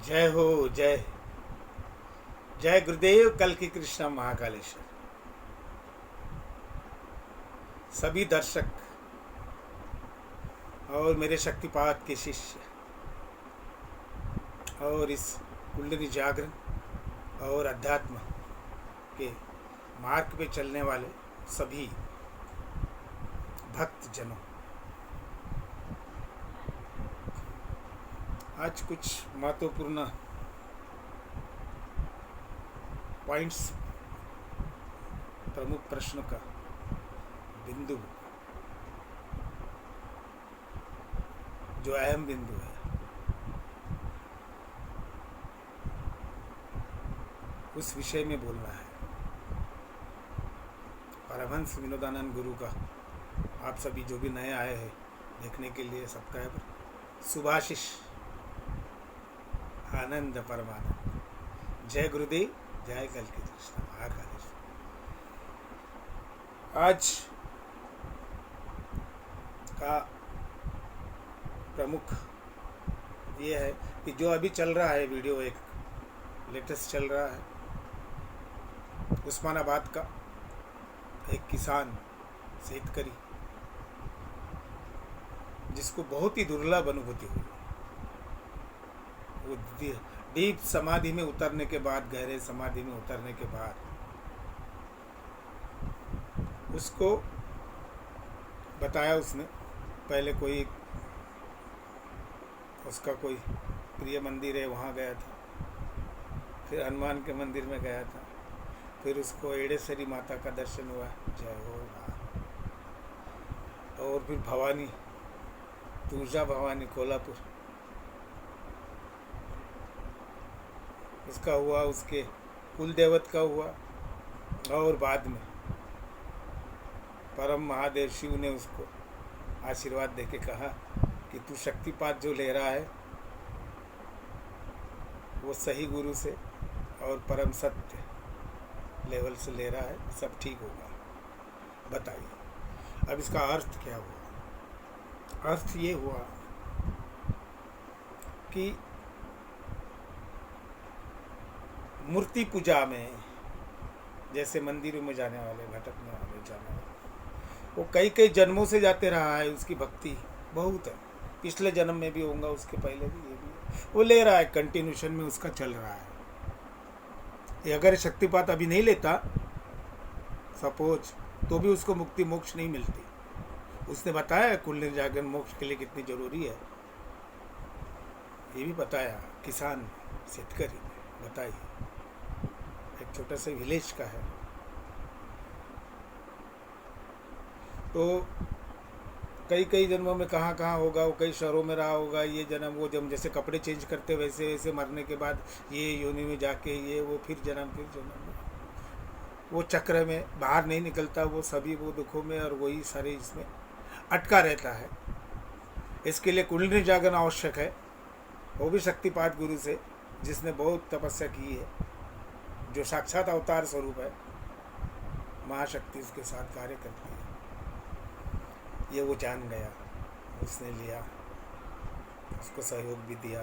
जय हो। जय जय गुरुदेव कल की कृष्णा महाकालेश्वर। सभी दर्शक और मेरे शक्तिपात के शिष्य और इस कुंडली जागरण और अध्यात्म के मार्ग पे चलने वाले सभी भक्त जनों, आज कुछ महत्वपूर्ण पॉइंट्स, प्रमुख प्रश्नों का बिंदु जो अहम बिंदु है उस विषय में बोलना है। परमहंस विनोदानंद गुरु का आप सभी जो भी नए आए हैं देखने के लिए सब्सक्राइबर सुभाशिष आनंद परमानंद। जय गुरुदेव, जय कल की कृष्ण महाकालेश्वर। आज का प्रमुख ये है कि जो अभी चल रहा है वीडियो, एक लेटेस्ट चल रहा है उस्मानाबाद का एक किसान शेतकरी जिसको बहुत ही दुर्लभ अनुभूति हुई। वो डीप समाधि में उतरने के बाद, गहरे समाधि में उतरने के बाद उसको बताया उसने, पहले कोई उसका कोई प्रिय मंदिर है वहाँ गया था, फिर हनुमान के मंदिर में गया था, फिर उसको एड़ेश्वरी माता का दर्शन हुआ, जय हो राम, और फिर भवानी, तुळजा भवानी कोल्हापुर उसका हुआ, उसके कुल देवत का हुआ, और बाद में परम महादेव शिव ने उसको आशीर्वाद देके कहा कि तू शक्तिपात जो ले रहा है वो सही गुरु से और परम सत्य लेवल से ले रहा है, सब ठीक होगा। बताइए अब इसका अर्थ क्या हुआ? अर्थ ये हुआ कि मूर्ति पूजा में जैसे मंदिरों में जाने वाले, भटकने वाले, जाने वाले, वो कई कई जन्मों से जाते रहा है, उसकी भक्ति बहुत है, पिछले जन्म में भी होगा, उसके पहले भी, ये भी वो ले रहा है, कंटिन्यूशन में उसका चल रहा है। ये अगर शक्तिपात अभी नहीं लेता सपोज, तो भी उसको मुक्ति मोक्ष नहीं मिलती। उसने बताया कुंडली जागरण मोक्ष के लिए कितनी जरूरी है, ये भी बताया। किसान शेतकरी बताइए, एक छोटा सा विलेज का है, तो कई कई जन्मों में कहाँ कहाँ होगा, वो कई शहरों में रहा होगा, ये जन्म वो जन्म, जैसे कपड़े चेंज करते वैसे वैसे मरने के बाद ये योनि में जाके ये वो फिर जन्म, वो चक्र में बाहर नहीं निकलता, वो सभी वो दुखों में और वही सारे इसमें अटका रहता है। इसके लिए कुंडली जागरण आवश्यक है, वो भी शक्तिपात गुरु से, जिसने बहुत तपस्या की है, जो साक्षात अवतार स्वरूप है, महाशक्ति उसके साथ कार्य करती है। ये वो जान गया, उसने लिया, उसको सहयोग भी दिया,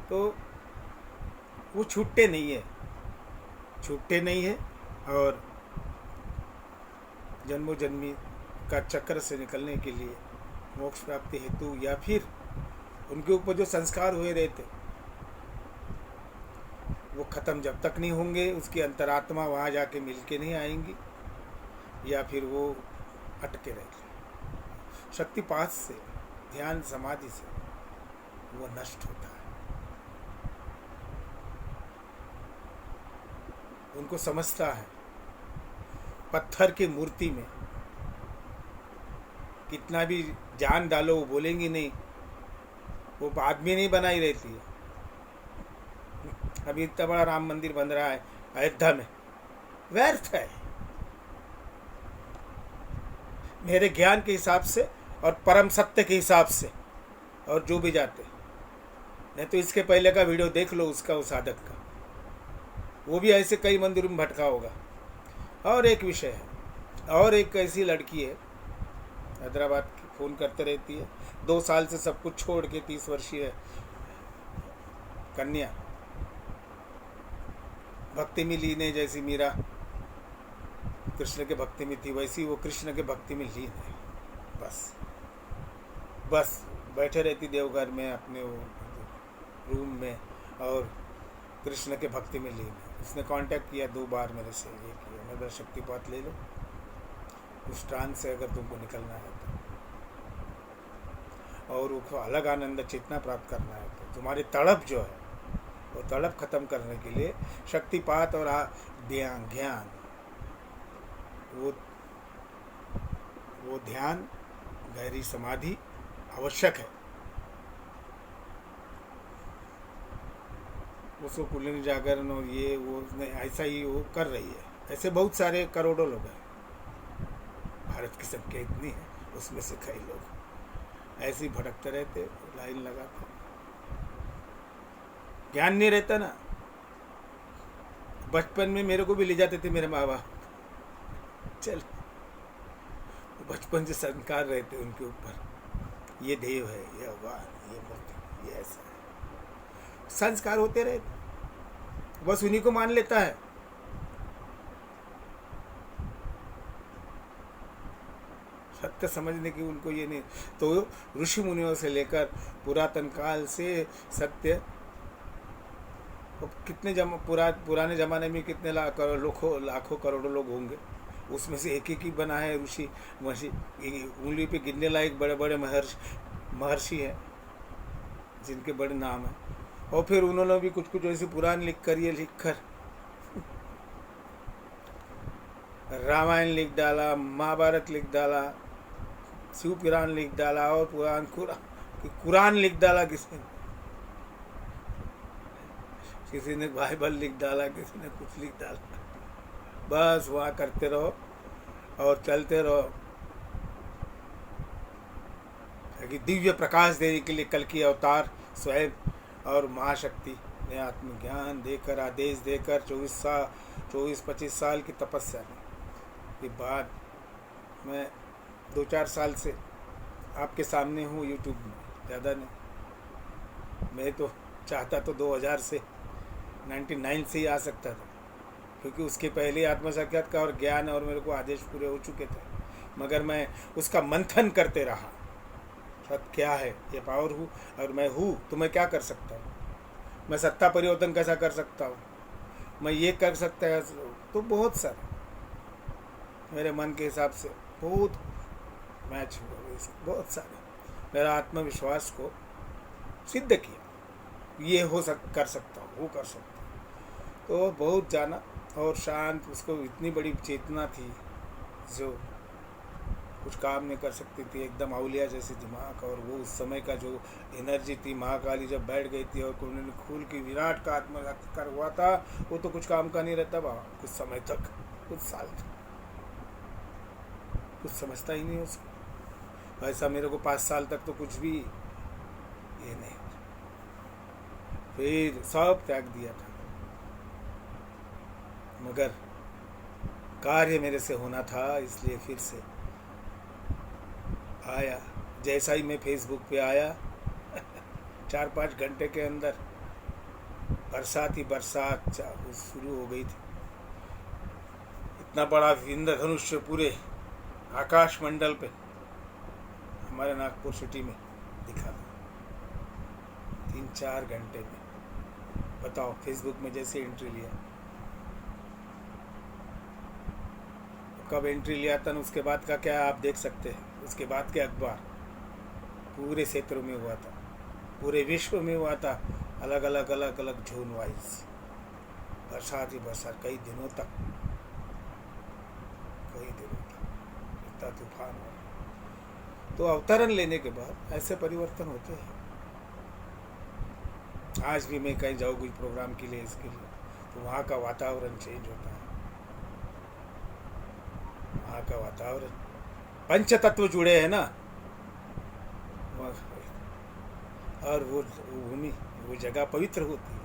तो वो छूटते नहीं है और जन्मों जन्मी का चक्र से निकलने के लिए मोक्ष प्राप्ति हेतु, या फिर उनके ऊपर जो संस्कार हुए रहते वो खत्म जब तक नहीं होंगे, उसकी अंतरात्मा वहाँ जाके मिल के नहीं आएंगी, या फिर वो अटके रहेंगे। शक्तिपात से, ध्यान समाधि से वो नष्ट होता है। उनको समझता है पत्थर की मूर्ति में कितना भी जान डालो वो बोलेंगी नहीं, वो आदमी नहीं बनाई रहती है। अभी इतना बड़ा राम मंदिर बन रहा है अयोध्या में, व्यर्थ है मेरे ज्ञान के हिसाब से और परम सत्य के हिसाब से, और जो भी जाते नहीं तो इसके पहले का वीडियो देख लो उसका, उस साधक का, वो भी ऐसे कई मंदिरों में भटका होगा। और एक विषय है, और एक ऐसी लड़की है हैदराबाद की, फ़ोन करते रहती है। 2 साल से सब कुछ छोड़ के 30 वर्षीय कन्या भक्ति में लीन है। जैसी मीरा कृष्ण के भक्ति में थी, वैसी वो कृष्ण के भक्ति में लीन है। बस बस बैठे रहती देवघर में अपने वो रूम में और कृष्ण के भक्ति में लीन है। उसने कांटेक्ट किया 2 बार मेरे से, ये किया मेरा शक्तिपात ले लो, उस ट्रांस से अगर तुमको निकलना है तो, और वो अलग आनंद चेतना प्राप्त करना है तो तुम्हारी तड़प जो है वो तड़प खत्म करने के लिए शक्तिपात और ज्ञान वो ध्यान, गहरी समाधि आवश्यक है। उसको कुंडलिनी जागरण और ये वो ऐसा ही वो कर रही है। ऐसे बहुत सारे करोड़ों लोग हैं, भारत की संख्या इतनी है, उसमें से कई लोग ऐसे ही भटकते रहते, लाइन लगाते, ज्ञान नहीं रहता ना। बचपन में मेरे को भी ले जाते थे मेरे माँ बाप, चल बचपन से संस्कार रहते उनके ऊपर, ये देव है, ये भगवान, ये मूर्ति, ये ऐसा है, संस्कार होते रहते, बस उन्हीं को मान लेता है। सत्य समझने की उनको ये नहीं। तो ऋषि मुनियों से लेकर पुरातन काल से सत्य, कितने पुराने ज़माने में कितने लाखों करोड़ों लोग होंगे, उसमें से एक ही बना है ऋषि महर्षि। उंगली पे गिनने लायक बड़े बड़े महर्षि हैं जिनके बड़े नाम हैं। और फिर उन्होंने भी कुछ कुछ ऐसे पुराण लिख कर रामायण लिख डाला, महाभारत लिख डाला, शिव पुराण लिख डाला और कुरान लिख डाला। किसी ने बाइबल लिख डाला, किसी ने कुछ लिख डाला। बस वहाँ करते रहो और चलते रहो। कि दिव्य प्रकाश देने के लिए कल की अवतार स्वयं और महाशक्ति ने आत्मज्ञान देकर, आदेश देकर 24-25 साल की तपस्या के बाद मैं 2-4 साल से आपके सामने हूँ यूट्यूब में, ज़्यादा नहीं। मैं तो चाहता तो 2000 से 99 से ही आ सकता था, क्योंकि उसके पहले आत्म साक्षात्कार और ज्ञान और मेरे को आदेश पूरे हो चुके थे, मगर मैं उसका मंथन करते रहा। सत्य क्या है, ये पावर हूँ और मैं हूँ तो मैं क्या कर सकता हूँ, मैं सत्ता परिवर्तन कैसा कर सकता हूँ, मैं ये कर सकता है। तो बहुत सारे मेरे मन के हिसाब से बहुत मैच हुआ, बहुत सारे मेरा आत्मविश्वास को सिद्ध किया, ये कर सकता हूँ, वो कर सकता हूँ। तो बहुत जाना और शांत, उसको इतनी बड़ी चेतना थी जो कुछ काम नहीं कर सकती थी, एकदम अवलिया जैसी दिमाग। और वो उस समय का जो एनर्जी थी, महाकाली जब बैठ गई थी और कुंडलिनी खुल की विराट का आत्मसाक्षात्कार हुआ था, वो तो कुछ काम का नहीं रहता बाबा, कुछ समय तक, कुछ साल तक कुछ समझता ही नहीं उसको। ऐसा मेरे को 5 साल तक तो कुछ भी ये नहीं, फिर सब त्याग दिया था, मगर कार्य मेरे से होना था, इसलिए फिर से आया। जैसा ही मैं फेसबुक पे आया 4-5 घंटे के अंदर बरसात ही बरसात शुरू हो गई थी। इतना बड़ा इंद्रधनुष पूरे आकाश मंडल पे हमारे नागपुर सिटी में दिखा था 3-4 घंटे में। बताओ, फेसबुक में जैसे एंट्री लिया, कब एंट्री लिया था ना, उसके बाद का क्या आप देख सकते हैं। उसके बाद के अखबार पूरे क्षेत्रों में हुआ था, पूरे विश्व में हुआ था, अलग अलग जोन वाइज बरसात ही बरसात, कई दिनों तक इतना तूफान हुआ। तो अवतरण लेने के बाद ऐसे परिवर्तन होते हैं। आज भी मैं कहीं जाऊँ कुछ प्रोग्राम के लिए, इसके लिए, तो वहाँ का वातावरण चेंज होता है। वहाँ का वातावरण, पंच तत्व जुड़े हैं ना, और वो भूमि, वो जगह पवित्र होती है।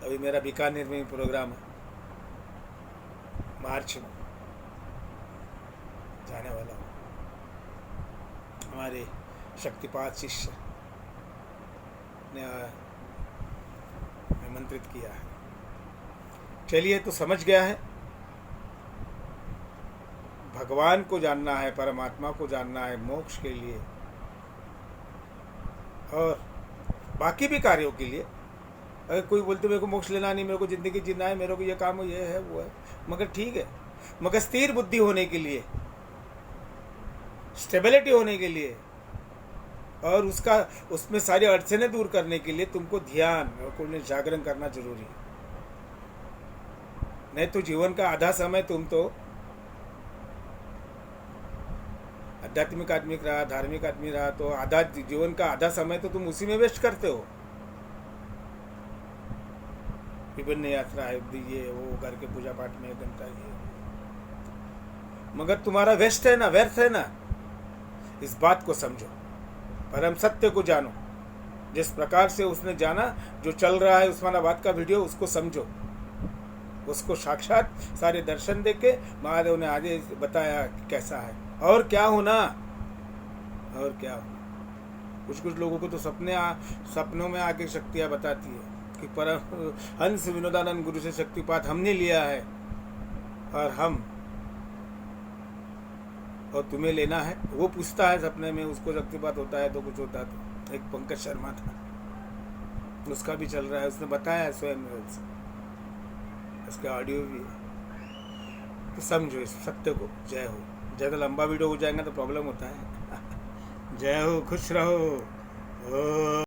अभी मेरा बीकानेर में प्रोग्राम है, मार्च में जाने वाला हूँ। हमारे शक्तिपात शिष्य ने आमंत्रित किया है। चलिए, तो समझ गया है, भगवान को जानना है, परमात्मा को जानना है मोक्ष के लिए और बाकी भी कार्यों के लिए। अगर कोई बोलते मेरे को मोक्ष लेना नहीं, मेरे को ज़िंदगी जीना है, मेरे को ये काम ये है वो है, मगर ठीक है, मगर स्थिर बुद्धि होने के लिए, स्टेबिलिटी होने के लिए और उसमें सारी अड़चनें दूर करने के लिए तुमको ध्यान और जागरण करना जरूरी है। नहीं तो जीवन का आधा समय तुम तो आध्यात्मिक आदमी रहा, धार्मिक आदमी रहा, तो आधा जीवन का आधा समय तो तुम उसी में वेस्ट करते हो। विभिन्न यात्रा है, ये वो घर के पूजा पाठ में 1 घंटा ये, मगर तुम्हारा वेस्ट है ना, व्यर्थ है ना। इस बात को समझो, परम सत्य को जानो। जिस प्रकार से उसने जाना, जो चल रहा है उस्मानाबाद का वीडियो, उसको समझो, उसको साक्षात सारे दर्शन देके महादेव ने आगे बताया कि कैसा है और क्या होना, और क्या होना। कुछ लोगों को तो सपनों में आके शक्तियाँ बताती है कि परम हंस विनोदानंद गुरु से शक्तिपात हमने लिया है और तुम्हें लेना है। वो पूछता है सपने में, उसको शक्तिपात होता है तो कुछ होता है। तो एक पंकज शर्मा था, उसका भी चल रहा है, उसने बताया है स्वयं, उसका ऑडियो भी है। तो समझो इस सत्य को। जय हो। ज़्यादा लंबा वीडियो हो जाएगा तो प्रॉब्लम होता है। जय हो, खुश रहो।